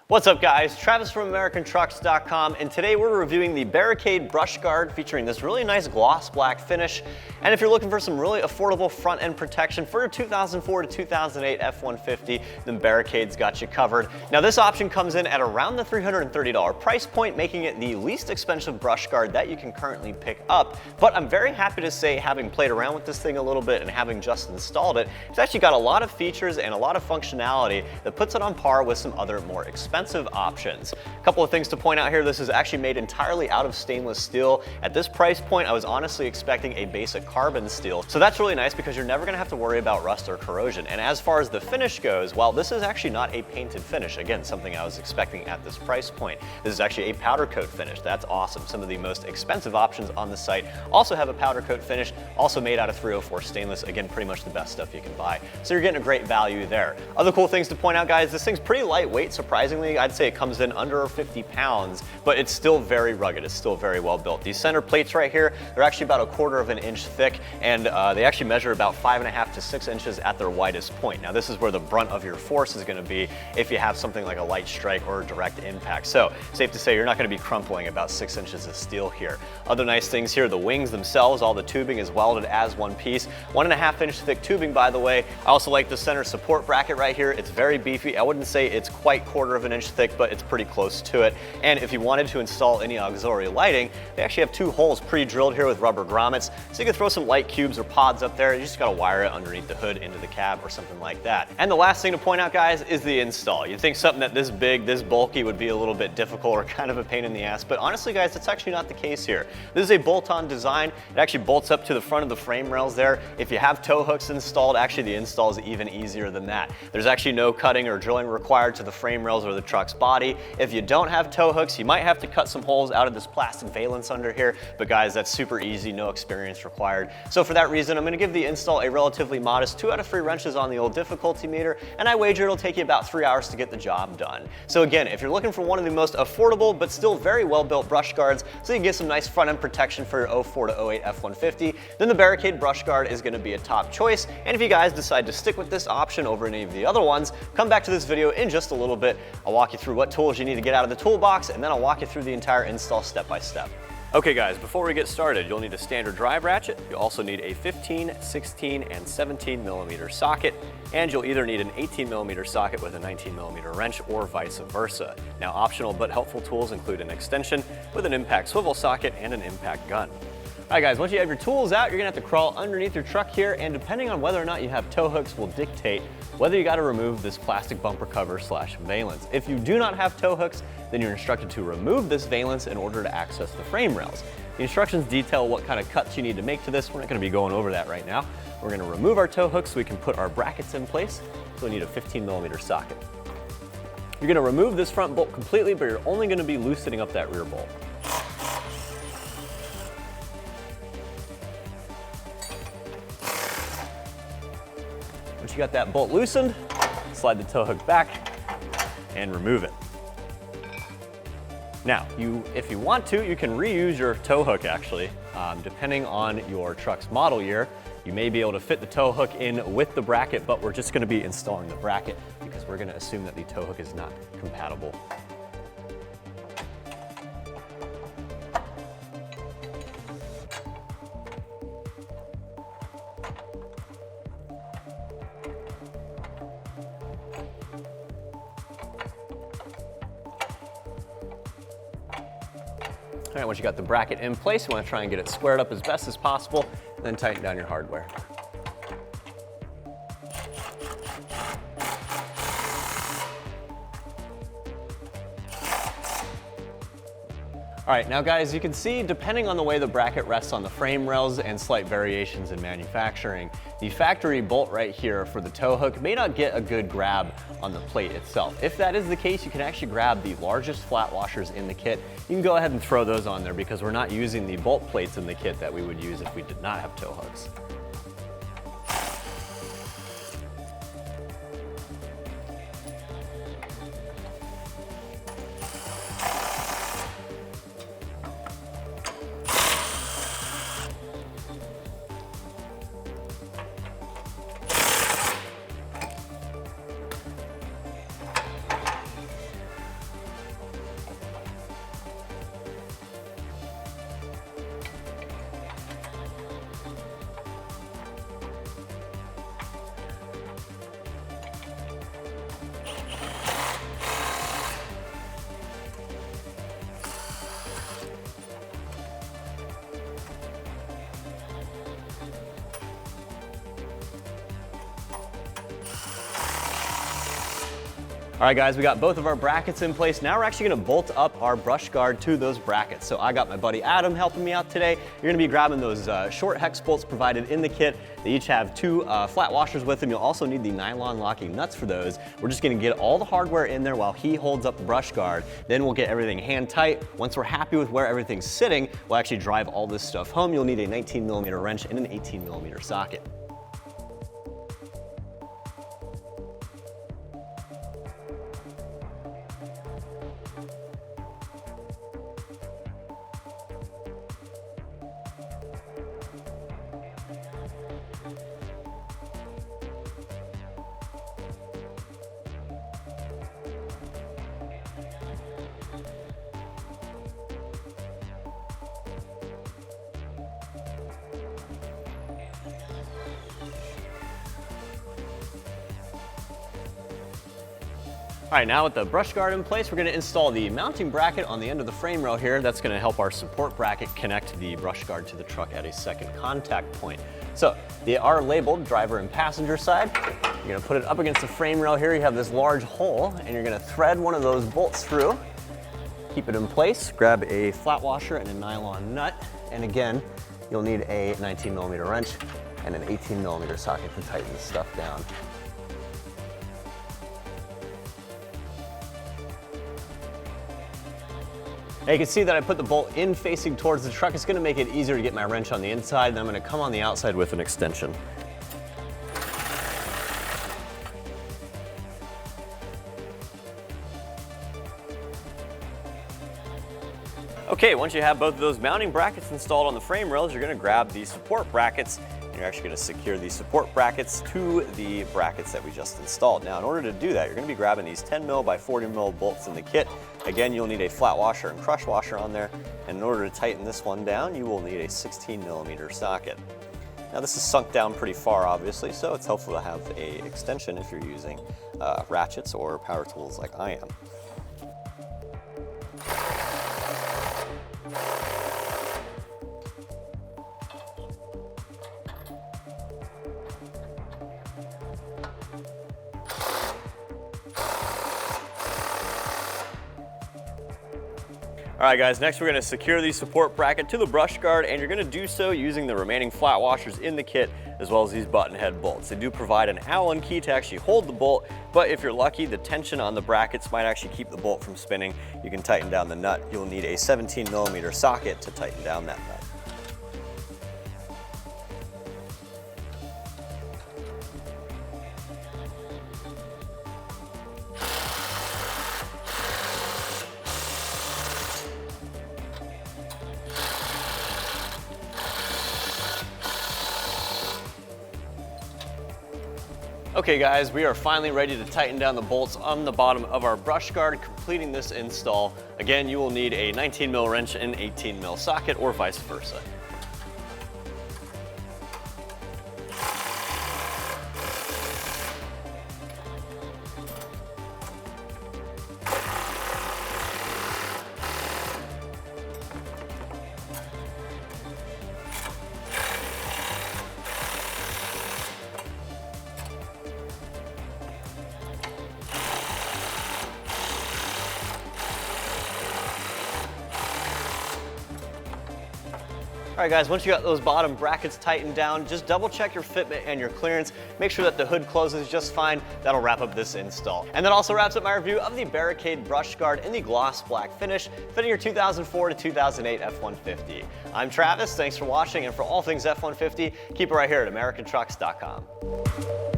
What's up guys, Travis from AmericanTrucks.com, and today we're reviewing the Barricade brush guard featuring this really nice gloss black finish. And if you're looking for some really affordable front end protection for your 2004 to 2008 F-150, then Barricade's got you covered. Now this option comes in at around the $330 price point, making it the least expensive brush guard that you can currently pick up. But I'm very happy to say, having played around with this thing a little bit and having just installed it, it's actually got a lot of features and a lot of functionality that puts it on par with some other more expensive options. A couple of things to point out here: this is actually made entirely out of stainless steel. At this price point, I was honestly expecting a basic carbon steel, so that's really nice because you're never going to have to worry about rust or corrosion. And as far as the finish goes, well, this is actually not a painted finish. Again, something I was expecting at this price point. This is actually a powder coat finish. That's awesome. Some of the most expensive options on the site also have a powder coat finish, also made out of 304 stainless. Again, pretty much the best stuff you can buy. So you're getting a great value there. Other cool things to point out, guys, this thing's pretty lightweight, surprisingly. I'd say it comes in under 50 pounds, but it's still very rugged. It's still very well built. These center plates right here, they're actually about 1/4 of an inch thick, and they actually measure about 5.5 to 6 inches at their widest point. Now this is where the brunt of your force is going to be if you have something like a light strike or a direct impact. So safe to say you're not going to be crumpling about 6 inches of steel here. Other nice things here: the wings themselves, all the tubing is welded as one piece. 1.5 inch thick tubing, by the way. I also like the center support bracket right here. It's very beefy. I wouldn't say it's quite 1/4 of an inch thick, but it's pretty close to it. And if you wanted to install any auxiliary lighting, they actually have 2 holes pre-drilled here with rubber grommets, so you can throw some light cubes or pods up there. You just gotta wire it underneath the hood into the cab or something like that. And the last thing to point out, guys, is the install. You'd think something that this big, this bulky would be a little bit difficult or kind of a pain in the ass, but honestly, guys, that's actually not the case here. This is a bolt-on design. It actually bolts up to the front of the frame rails there. If you have tow hooks installed, actually the install is even easier than that. There's actually no cutting or drilling required to the frame rails or the truck's body. If you don't have tow hooks, you might have to cut some holes out of this plastic valance under here, but guys, that's super easy, no experience required. So for that reason, I'm going to give the install a relatively modest 2 out of 3 wrenches on the old difficulty meter, and I wager it'll take you about 3 hours to get the job done. So again, if you're looking for one of the most affordable but still very well built brush guards so you can get some nice front end protection for your 04 to 08 F-150, then the Barricade brush guard is going to be a top choice. And if you guys decide to stick with this option over any of the other ones, come back to this video in just a little bit. I'll walk you through what tools you need to get out of the toolbox, and then I'll walk you through the entire install step by step. Okay guys, before we get started, you'll need a standard drive ratchet. You'll also need a 15, 16, and 17 millimeter socket, and you'll either need an 18 millimeter socket with a 19 millimeter wrench or vice versa. Now, optional but helpful tools include an extension with an impact swivel socket and an impact gun. All right guys, once you have your tools out, you're gonna have to crawl underneath your truck here, and depending on whether or not you have tow hooks will dictate whether you gotta remove this plastic bumper cover / valance. If you do not have tow hooks, then you're instructed to remove this valance in order to access the frame rails. The instructions detail what kind of cuts you need to make to this. We're not gonna be going over that right now. We're gonna remove our tow hooks so we can put our brackets in place. So we need a 15 millimeter socket. You're gonna remove this front bolt completely, but you're only gonna be loosening up that rear bolt. Once you got that bolt loosened, slide the tow hook back and remove it. Now, if you want to, you can reuse your tow hook actually. Depending on your truck's model year, you may be able to fit the tow hook in with the bracket, but we're just gonna be installing the bracket because we're gonna assume that the tow hook is not compatible. All right, once you got the bracket in place, you want to try and get it squared up as best as possible, and then tighten down your hardware. All right, now guys, you can see, depending on the way the bracket rests on the frame rails and slight variations in manufacturing, the factory bolt right here for the tow hook may not get a good grab on the plate itself. If that is the case, you can actually grab the largest flat washers in the kit. You can go ahead and throw those on there because we're not using the bolt plates in the kit that we would use if we did not have tow hooks. All right guys, we got both of our brackets in place. Now we're actually gonna bolt up our brush guard to those brackets. So I got my buddy Adam helping me out today. You're gonna be grabbing those short hex bolts provided in the kit. They each have two flat washers with them. You'll also need the nylon locking nuts for those. We're just gonna get all the hardware in there while he holds up the brush guard. Then we'll get everything hand tight. Once we're happy with where everything's sitting, we'll actually drive all this stuff home. You'll need a 19mm wrench and an 18mm socket. All right, now with the brush guard in place, we're gonna install the mounting bracket on the end of the frame rail here. That's gonna help our support bracket connect the brush guard to the truck at a second contact point. So they are labeled driver and passenger side. You're gonna put it up against the frame rail here. You have this large hole and you're gonna thread one of those bolts through, keep it in place, grab a flat washer and a nylon nut. And again, you'll need a 19mm wrench and an 18mm socket to tighten this stuff down. Now you can see that I put the bolt in facing towards the truck. It's gonna make it easier to get my wrench on the inside, and I'm gonna come on the outside with an extension. Okay, once you have both of those mounting brackets installed on the frame rails, you're gonna grab the support brackets, and you're actually gonna secure these support brackets to the brackets that we just installed. Now, in order to do that, you're gonna be grabbing these 10mm by 40mm bolts in the kit. Again, you'll need a flat washer and crush washer on there, and in order to tighten this one down, you will need a 16mm socket. Now, this is sunk down pretty far, obviously, so it's helpful to have an extension if you're using ratchets or power tools like I am. All right guys, next we're gonna secure the support bracket to the brush guard, and you're gonna do so using the remaining flat washers in the kit, as well as these button head bolts. They do provide an Allen key to actually hold the bolt, but if you're lucky, the tension on the brackets might actually keep the bolt from spinning. You can tighten down the nut. You'll need a 17mm socket to tighten down that nut. Okay guys, we are finally ready to tighten down the bolts on the bottom of our brush guard, completing this install. Again, you will need a 19mm wrench and 18mm socket, or vice versa. All right guys, once you got those bottom brackets tightened down, just double check your fitment and your clearance. Make sure that the hood closes just fine. That'll wrap up this install. And that also wraps up my review of the Barricade brush guard in the gloss black finish, fitting your 2004 to 2008 F-150. I'm Travis, thanks for watching, and for all things F-150, keep it right here at AmericanTrucks.com.